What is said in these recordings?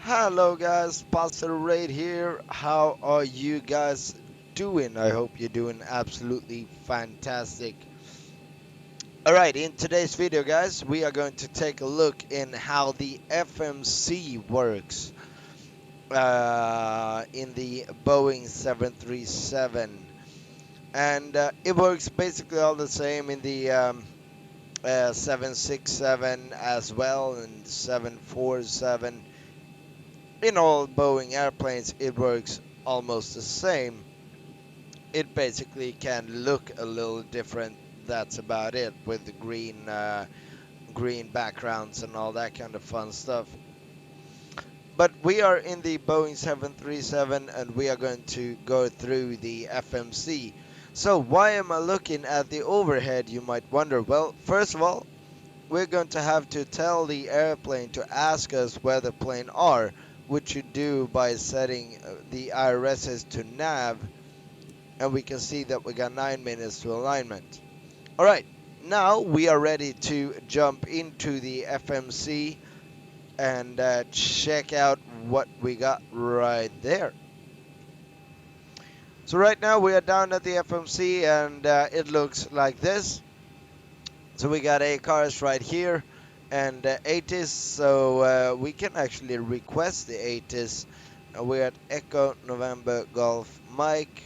Hello guys, Pastor Raid here. How are you guys doing? I hope you're doing absolutely fantastic. Alright, in today's video guys, we are going to take a look in how the FMC works in the Boeing 737. And it works basically all the same in the 767 as well, and 747. In all Boeing airplanes, it works almost the same. It basically can look a little different. That's about it, with the green backgrounds and all that kind of fun stuff. But we are in the Boeing 737 and we are going to go through the FMC. So why am I looking at the overhead, you might wonder? Well, first of all, we're going to have to tell the airplane to ask us where the plane are, which you do by setting the IRSs to nav, and we can see that we got 9 minutes to alignment. Alright, now we are ready to jump into the FMC and check out what we got right there. So right now we are down at the FMC and it looks like this. So we got A cars right here and 80s, so we can actually request the 80s. We're at Echo November Golf Mike,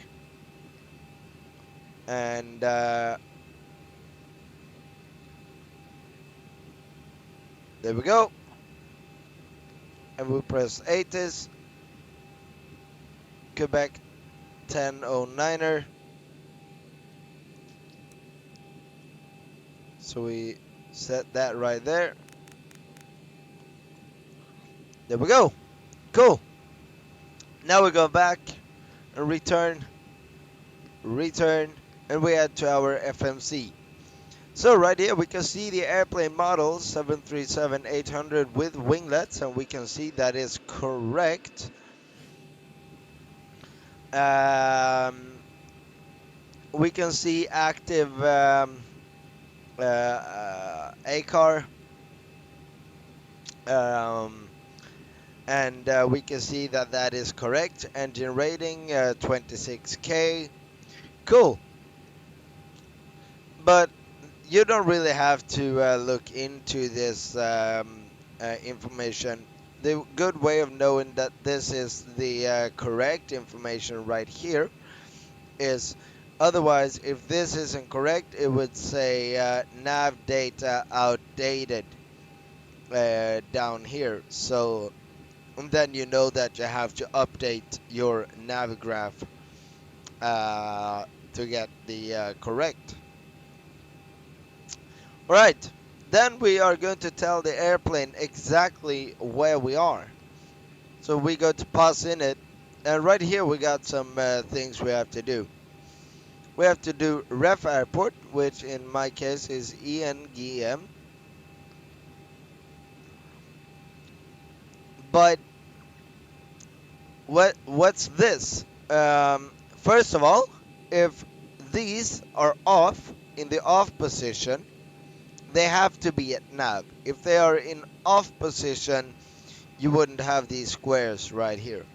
and there we go. And we press 80s, Quebec 1009er. So we set that right there. There we go. Cool. Now we go back and return, and we add to our FMC. So right here we can see the airplane model 737-800 with winglets, and we can see that is correct. We can see active ACAR, and we can see that that is correct. Engine rating 26K. Cool. But you don't really have to look into this information. The good way of knowing that this is the correct information right here is, otherwise, if this isn't correct, it would say nav data outdated down here. So and then you know that you have to update your navigraph to get the correct. Alright, then we are going to tell the airplane exactly where we are. So we go to pause in it, and right here we got some things we have to do. We have to do ref airport, which in my case is ENGM. But what's this? First of all, if these are off, in the off position, they have to be at nav. If they are in off position, you wouldn't have these squares right here.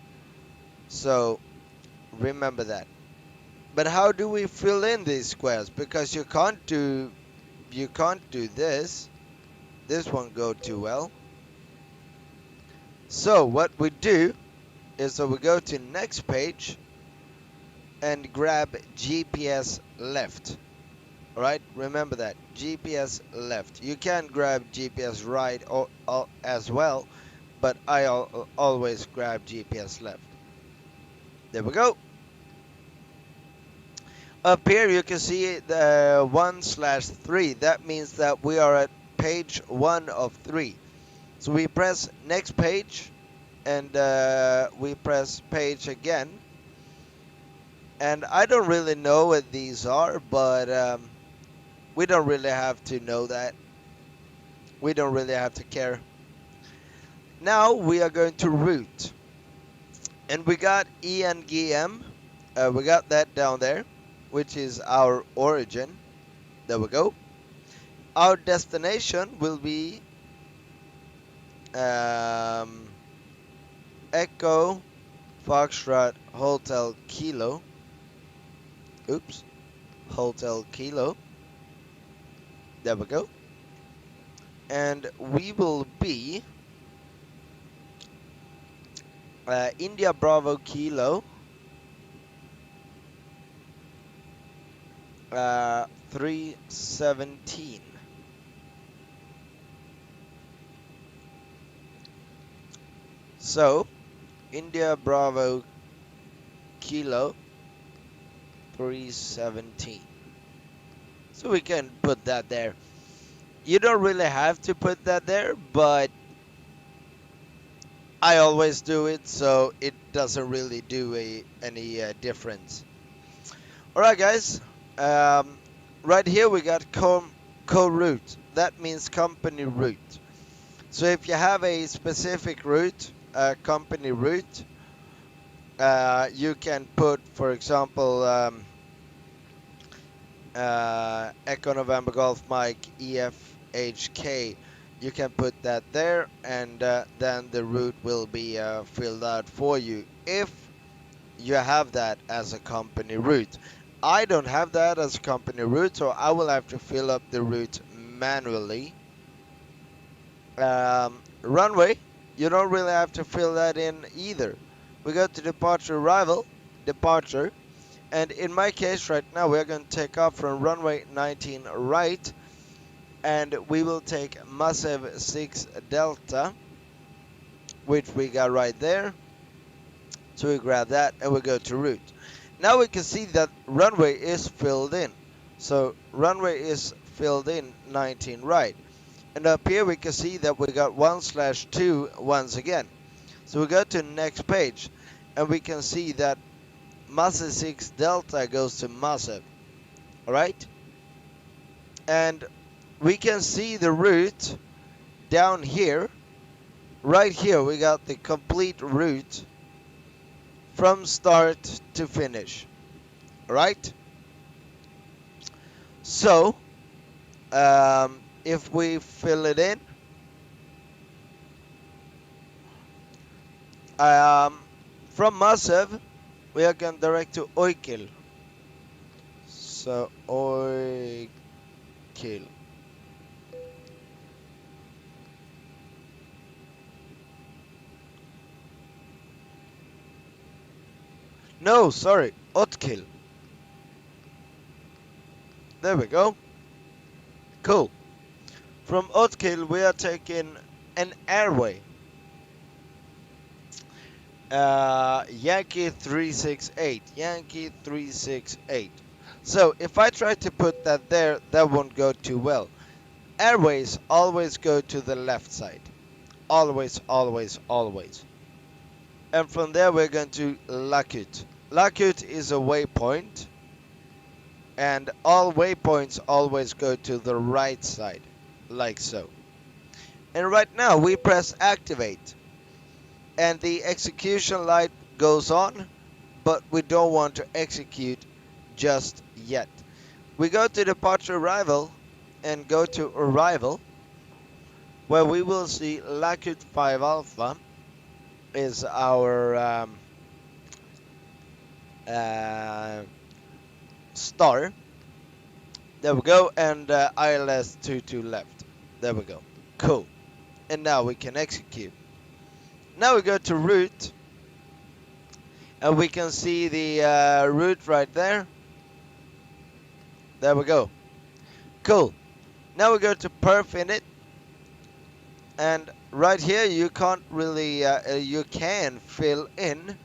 So remember that. But how do we fill in these squares? Because you can't do this. This won't go too well. So what we do is that we go to next page and grab GPS left. Alright, remember that, GPS left. You can grab GPS right as well, but I always grab GPS left. There we go. Up here you can see the 1/3. That means that we are at page 1 of 3. So we press next page, and we press page again. And I don't really know what these are, but we don't really have to know that. We don't really have to care. Now we are going to route. And we got ENGM. We got that down there, which is our origin. There we go. Our destination will be Echo Foxtrot Hotel Kilo. Oops. Hotel Kilo. There we go. And we will be India Bravo Kilo 317. So India Bravo Kilo 317. So we can put that there. You don't really have to put that there, but I always do it, so it doesn't really do any difference. Alright guys, right here we got co-route. That means company route. So if you have a specific route, company route, you can put, for example, Echo November Golf Mike EFHK. You can put that there, and then the route will be filled out for you if you have that as a company route. I don't have that as a company route, so I will have to fill up the route manually. Runway, you don't really have to fill that in either. We go to departure arrival, departure, and in my case right now we're going to take off from runway 19 right, and we will take massive 6 Delta, which we got right there. So we grab that and we go to route. Now we can see that runway is filled in. So runway is filled in 19 right. And up here we can see that we got 1/2 once again. So we go to the next page and we can see that massive 6 Delta goes to massive. Alright? And we can see the route down here. Right here we got the complete route from start to finish. Alright? So, if we fill it in, from Massive, we are going direct to Oikil. So, Oikil. No, sorry, Otkil. There we go. Cool. From Otkil, we are taking an airway. Yankee 368. Yankee 368. So, if I try to put that there, that won't go too well. Airways always go to the left side. Always, always, always. And from there, we're going to Lakut. Lakut is a waypoint. And all waypoints always go to the right side, like so. And right now we press activate, and the execution light goes on, but we don't want to execute just yet. We go to departure arrival and go to arrival, where we will see Lakut 5 Alpha is our star. There we go, and ILS 22 left. There we go. Cool. And now we can execute. Now we go to route, and we can see the route right there. There we go. Cool. Now we go to perf init, and right here you can't really, you can fill in,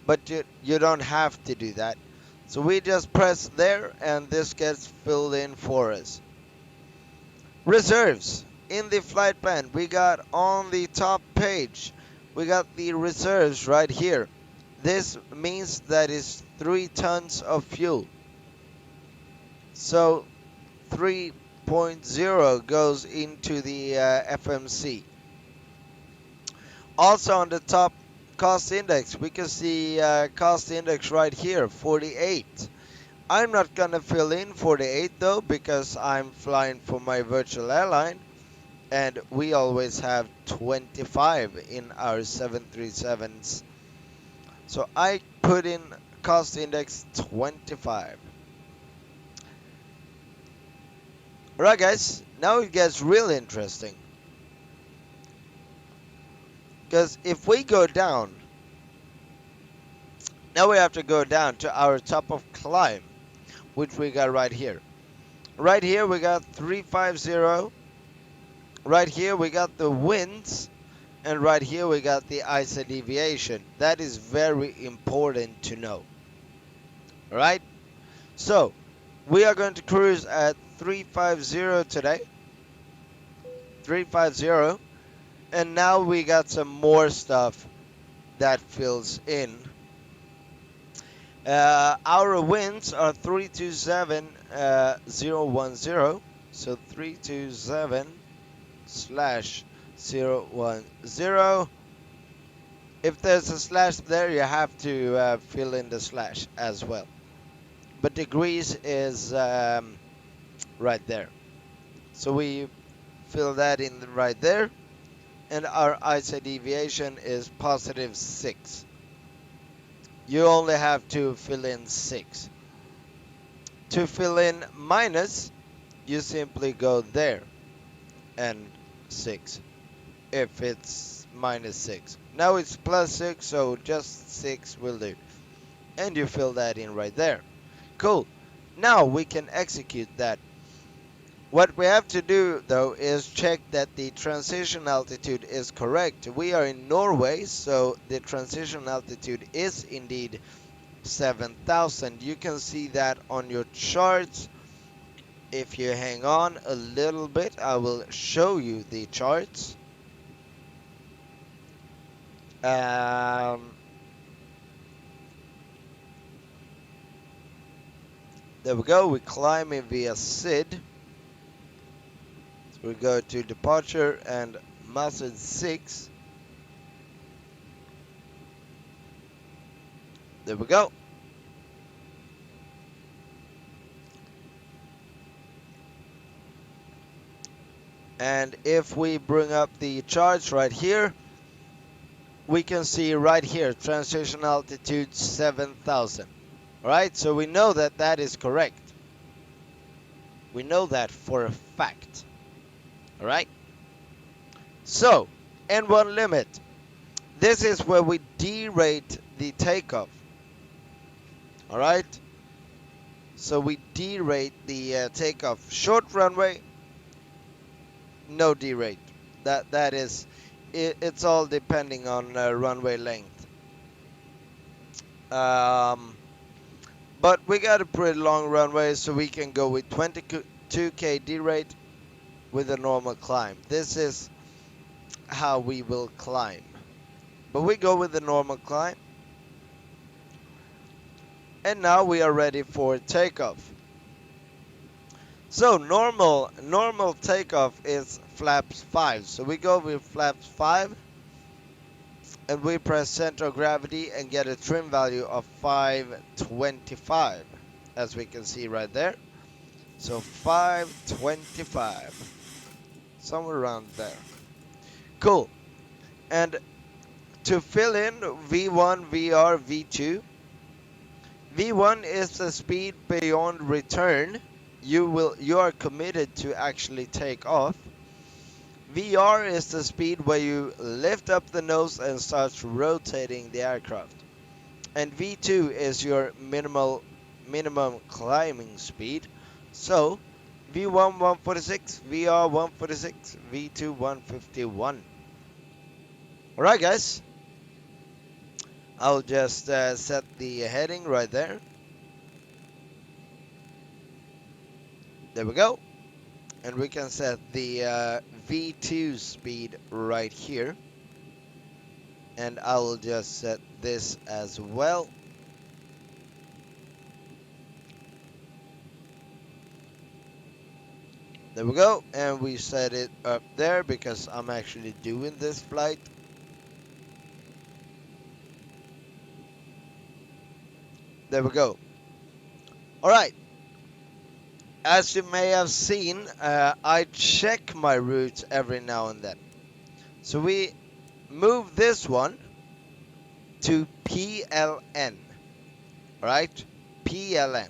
but you don't have to do that. So we just press there, and this gets filled in for us. Reserves. In the flight plan, we got on the top page, we got the reserves right here. This means that is 3 tons of fuel. So 3.0 goes into the FMC. Also on the top cost index, we can see cost index right here, 48. I'm not gonna fill in 48 though, because I'm flying for my virtual airline, and we always have 25 in our 737s. So I put in cost index 25. Alright guys, now it gets really interesting. Because if we go down, now we have to go down to our top of climb, which we got right here. Right here we got 350. Right here we got the winds. And right here we got the ISA deviation. That is very important to know. Alright? So, we are going to cruise at 350 today. 350. And now we got some more stuff that fills in. Our winds are 327,010. So 327/010. If there's a slash there, you have to fill in the slash as well. But degrees is right there. So we fill that in right there. And our ISA deviation is positive 6. You only have to fill in 6. To fill in minus, you simply go there and 6. If it's minus 6. Now it's plus 6, so just 6 will do. And you fill that in right there. Cool. Now we can execute that. What we have to do though is check that the transition altitude is correct. We are in Norway, so the transition altitude is indeed 7,000. You can see that on your charts. If you hang on a little bit, I will show you the charts. There we go. We climb in via SID. So we go to departure and mustard 6. There we go. And if we bring up the charts right here, we can see right here, transition altitude 7,000. Alright, so we know that that is correct. We know that for a fact. Alright? So, N1 limit. This is where we derate the takeoff. Alright? So we derate the takeoff. Short runway, no derate. That is, it's all depending on runway length. But we got a pretty long runway, so we can go with 22k derate with a normal climb. This is how we will climb. But we go with the normal climb. And now we are ready for takeoff. So normal takeoff is flaps 5. So we go with flaps 5. And we press center of gravity and get a trim value of 525. As we can see right there. So 525. Somewhere around there. Cool. And to fill in V1, VR, V2. V1 is the speed beyond return. You are committed to actually take off. VR is the speed where you lift up the nose and starts rotating the aircraft. And V2 is your minimum climbing speed. So V1 146, VR 146, V2 151. Alright guys. I'll just set the heading right there. There we go. And we can set the V2 speed right here. And I will just set this as well. There we go. And we set it up there because I'm actually doing this flight. There we go. Alright. As you may have seen, I check my routes every now and then. So we move this one to PLN, right? PLN.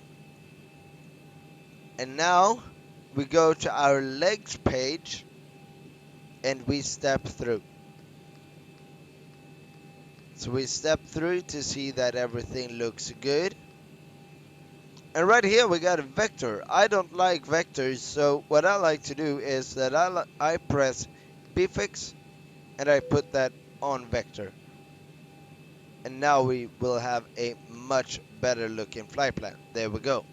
And now we go to our legs page and we step through. So we step through to see that everything looks good. And right here we got a vector. I don't like vectors, so what I like to do is that I press prefix and I put that on vector. And now we will have a much better looking flight plan. There we go.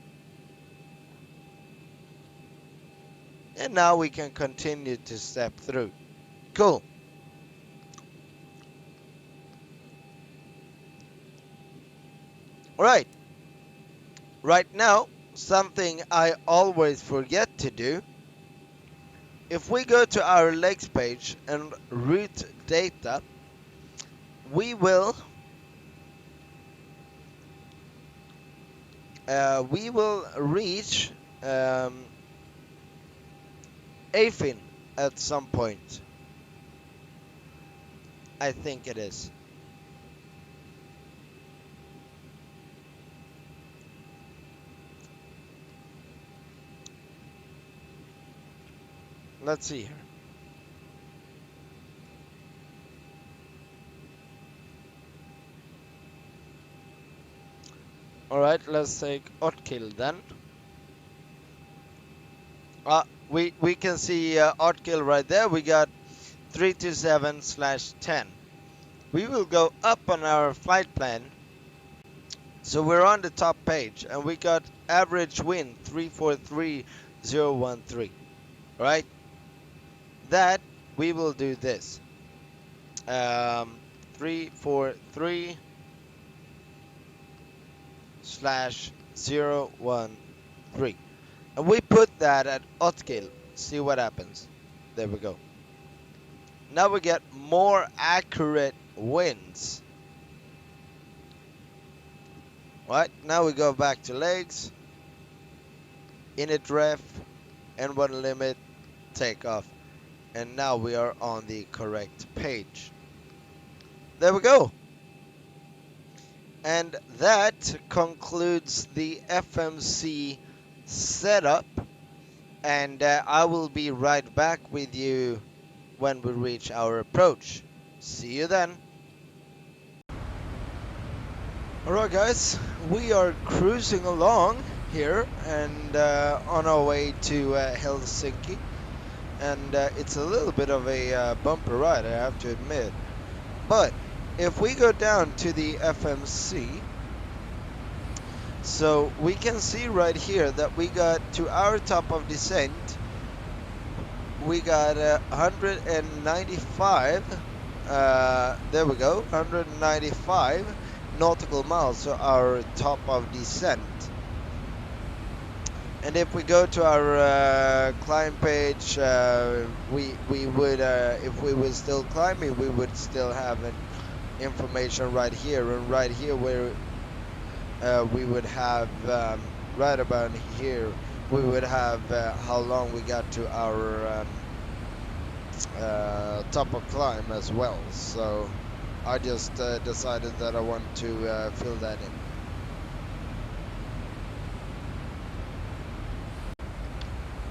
And now we can continue to step through. Cool. Alright. Right now, something I always forget to do. If we go to our legs page and route data, we will reach Afin at some point. I think it is. Let's see here. Alright, let's take Otkill then. We can see Otkill right there. We got 327/10. We will go up on our flight plan. So we're on the top page and we got average wind 343,013. Right? That we will do this. 343/013. And we put that at Otkill. See what happens. There we go. Now we get more accurate winds. Right, now we go back to legs, init ref, N1 limit, takeoff. And now we are on the correct page. There we go. And that concludes the FMC setup. And I will be right back with you when we reach our approach. See you then. Alright guys, we are cruising along here and on our way to Helsinki. And it's a little bit of a bumper ride, I have to admit. But if we go down to the FMC, so we can see right here that we got to our top of descent, we got 195, there we go, 195 nautical miles, so our top of descent. And if we go to our climb page, we would, if we were still climbing, we would still have an information right here, and right here where we would have, right about here, we would have how long we got to our top of climb as well. So I just decided that I want to fill that in.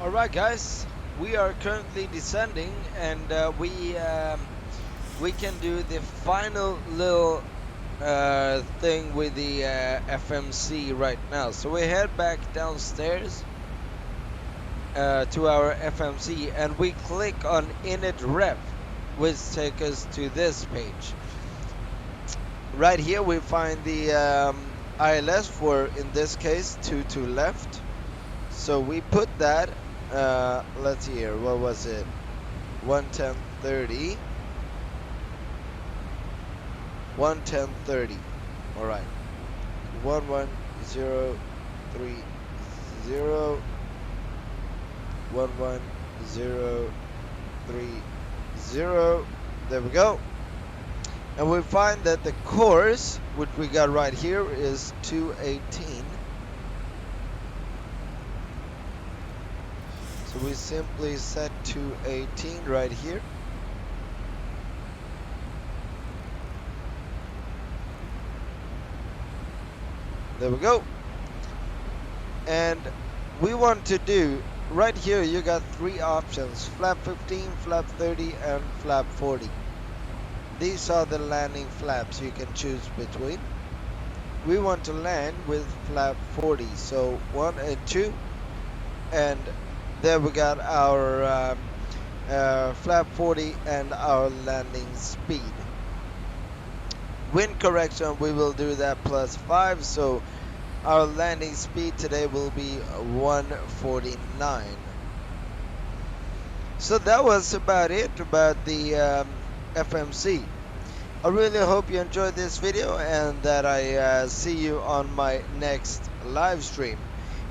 Alright guys, we are currently descending and we can do the final little thing with the FMC right now. So we head back downstairs to our FMC and we click on init ref, which takes us to this page. Right here we find the ILS for, in this case, 22 left. So we put that, let's see here, what was it? 110.30. 110.30. Alright. 11030. 11030. There we go. And we find that the course, which we got right here, is 218. we simply set to 18 right here. There we go. And we want to do right here, you got three options: flap 15, flap 30, and flap 40. These are the landing flaps you can choose between. We want to land with flap 40, so 1 and 2, and there we got our flap 40 and our landing speed. Wind correction, we will do that +5, so our landing speed today will be 149. So that was about it about the FMC. I really hope you enjoyed this video and that I see you on my next live stream.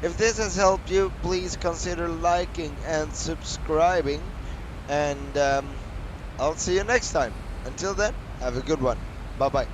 If this has helped you, please consider liking and subscribing, and I'll see you next time. Until then, have a good one. Bye bye.